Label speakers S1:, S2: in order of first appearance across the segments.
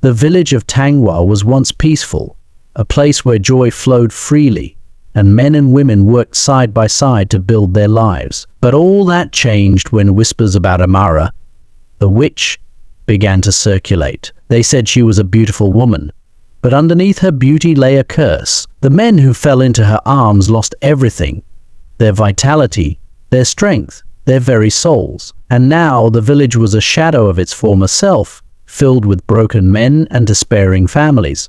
S1: The village of Tangwa was once peaceful, a place where joy flowed freely, and men and women worked side by side to build their lives. But all that changed when whispers about Amara, the witch, began to circulate. They said she was a beautiful woman, but underneath her beauty lay a curse. The men who fell into her arms lost everything, their vitality, their strength, their very souls. And now the village was a shadow of its former self, filled with broken men and despairing families.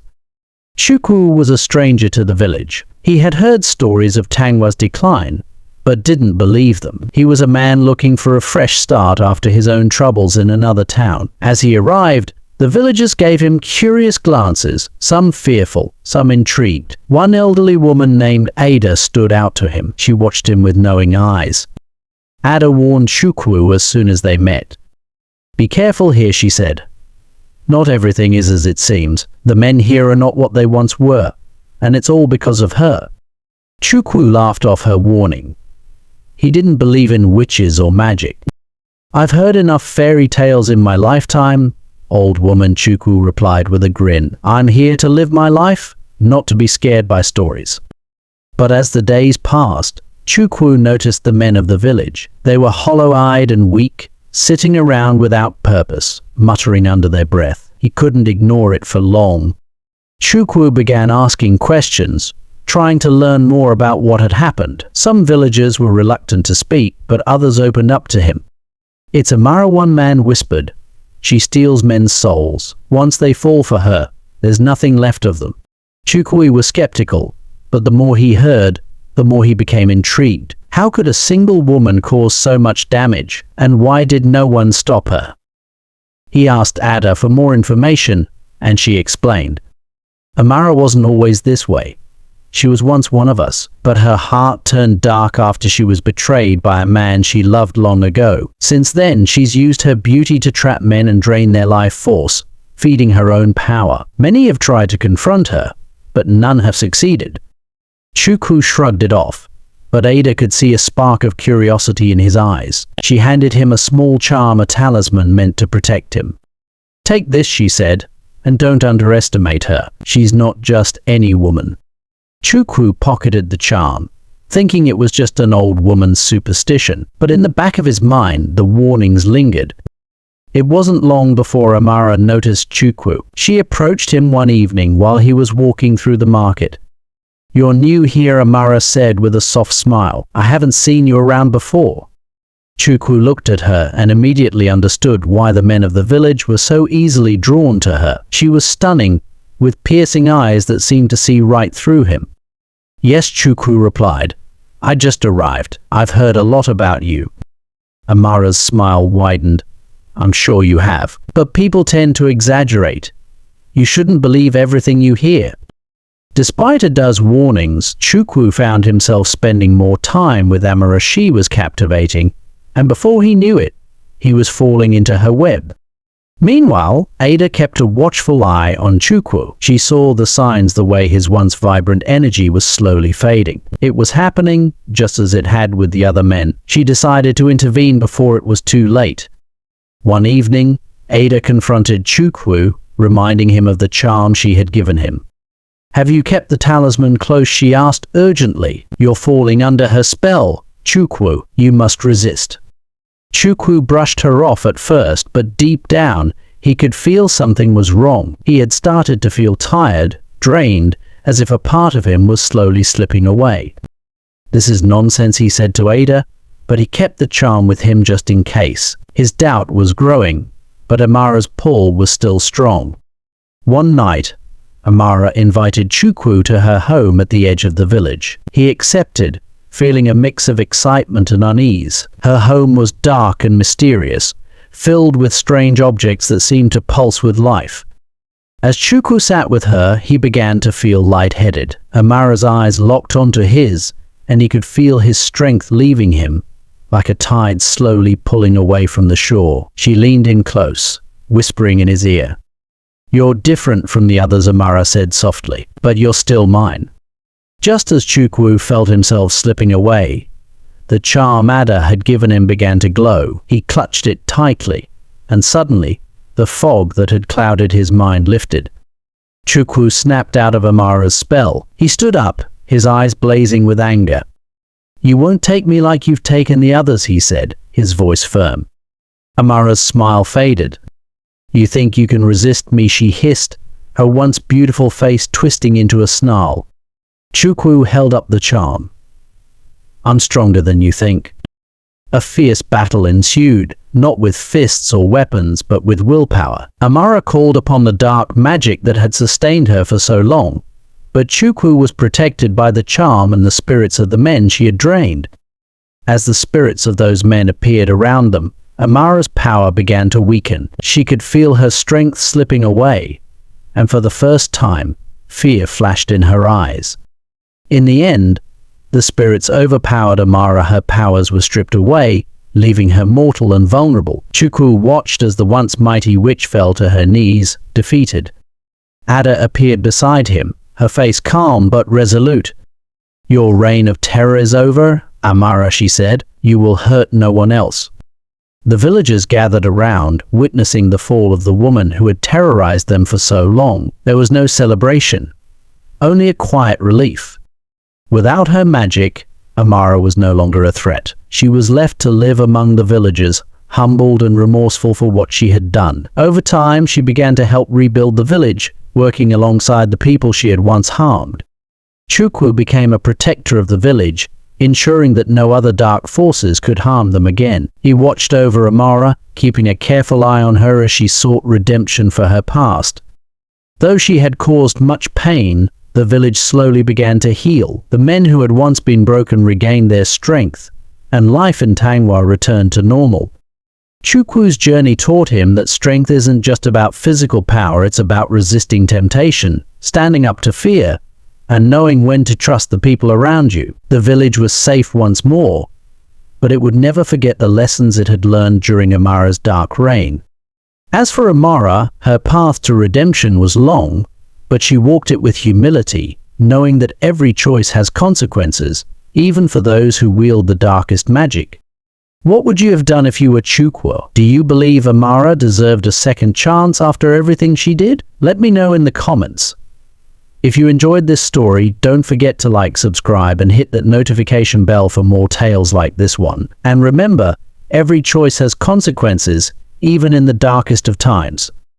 S1: Chukwu was a stranger to the village. He had heard stories of Tangwa's decline, but didn't believe them. He was a man looking for a fresh start after his own troubles in another town. As he arrived, the villagers gave him curious glances, some fearful, some intrigued. One elderly woman named Ada stood out to him. She watched him with knowing eyes. Ada warned Chukwu as soon as they met. "Be careful here," she said. "Not everything is as it seems. The men here are not what they once were, and it's all because of her." Chukwu laughed off her warning. He didn't believe in witches or magic. "I've heard enough fairy tales in my lifetime," old woman Chukwu replied with a grin. "I'm here to live my life, not to be scared by stories." But as the days passed, Chukwu noticed the men of the village. They were hollow-eyed and weak, sitting around without purpose, muttering under their breath. He couldn't ignore it for long. Chukwu began asking questions, trying to learn more about what had happened. Some villagers were reluctant to speak, but others opened up to him. "It's Amara," one man whispered. "She steals men's souls. Once they fall for her, there's nothing left of them." Chukwu was skeptical, but the more he heard, the more he became intrigued. How could a single woman cause so much damage, and why did no one stop her? He asked Ada for more information, and she explained. "Amara wasn't always this way. She was once one of us, but her heart turned dark after she was betrayed by a man she loved long ago. Since then, she's used her beauty to trap men and drain their life force, feeding her own power. Many have tried to confront her, but none have succeeded." Chukwu shrugged it off, but Ada could see a spark of curiosity in his eyes. She handed him a small charm, a talisman meant to protect him. "Take this," she said, "and don't underestimate her. She's not just any woman." Chukwu pocketed the charm, thinking it was just an old woman's superstition, but in the back of his mind the warnings lingered. It wasn't long before Amara noticed Chukwu. She approached him one evening while he was walking through the market. "You're new here," Amara said with a soft smile. "I haven't seen you around before." Chukwu looked at her and immediately understood why the men of the village were so easily drawn to her. She was stunning, with piercing eyes that seemed to see right through him. "Yes," Chukwu replied. "I just arrived. I've heard a lot about you." Amara's smile widened. "I'm sure you have. But people tend to exaggerate. You shouldn't believe everything you hear." Despite Ada's warnings, Chukwu found himself spending more time with Amara. She was captivating, and before he knew it, he was falling into her web. Meanwhile, Ada kept a watchful eye on Chukwu. She saw the signs, the way his once vibrant energy was slowly fading. It was happening just as it had with the other men. She decided to intervene before it was too late. One evening, Ada confronted Chukwu, reminding him of the charm she had given him. "Have you kept the talisman close?" she asked urgently. "You're falling under her spell, Chukwu. You must resist." Chukwu brushed her off at first, but deep down, he could feel something was wrong. He had started to feel tired, drained, as if a part of him was slowly slipping away. "This is nonsense," he said to Ada, but he kept the charm with him just in case. His doubt was growing, but Amara's pull was still strong. One night, Amara invited Chukwu to her home at the edge of the village. He accepted, feeling a mix of excitement and unease. Her home was dark and mysterious, filled with strange objects that seemed to pulse with life. As Chukwu sat with her, he began to feel lightheaded. Amara's eyes locked onto his, and he could feel his strength leaving him, like a tide slowly pulling away from the shore. She leaned in close, whispering in his ear. "You're different from the others," Amara said softly, "but you're still mine." Just as Chukwu felt himself slipping away, the charm Ada had given him began to glow. He clutched it tightly, and suddenly, The fog that had clouded his mind lifted. Chukwu snapped out of Amara's spell. He stood up, his eyes blazing with anger. "You won't take me like you've taken the others," he said, his voice firm. Amara's smile faded. "You think you can resist me?" she hissed, her once beautiful face twisting into a snarl. Chukwu held up the charm. "I'm stronger than you think." A fierce battle ensued, not with fists or weapons, but with willpower. Amara called upon the dark magic that had sustained her for so long, but Chukwu was protected by the charm and the spirits of the men she had drained. As the spirits of those men appeared around them, Amara's power began to weaken. She could feel her strength slipping away, and for the first time, fear flashed in her eyes. In the end, the spirits overpowered Amara. Her powers were stripped away, leaving her mortal and vulnerable. Chukwu watched as the once mighty witch fell to her knees, defeated. Ada appeared beside him, her face calm but resolute. "Your reign of terror is over, Amara," she said. "You will hurt no one else." The villagers gathered around, witnessing the fall of the woman who had terrorized them for so long. There was no celebration, only a quiet relief. Without her magic, Amara was no longer a threat. She was left to live among the villagers, humbled and remorseful for what she had done. Over time, she began to help rebuild the village, working alongside the people she had once harmed. Chukwu became a protector of the village, ensuring that no other dark forces could harm them again. He watched over Amara, keeping a careful eye on her as she sought redemption for her past. Though she had caused much pain, the village slowly began to heal. The men who had once been broken regained their strength, and life in Tangwa returned to normal. Chukwu's journey taught him that strength isn't just about physical power, it's about resisting temptation, standing up to fear, and knowing when to trust the people around you. The village was safe once more, but it would never forget the lessons it had learned during Amara's dark reign. As for Amara, her path to redemption was long, but she walked it with humility, knowing that every choice has consequences, even for those who wield the darkest magic. What would you have done if you were Chukwu? Do you believe Amara deserved a second chance after everything she did? Let me know in the comments. If you enjoyed this story, don't forget to like, subscribe, and hit that notification bell for more tales like this one. And remember, every choice has consequences, even in the darkest of times.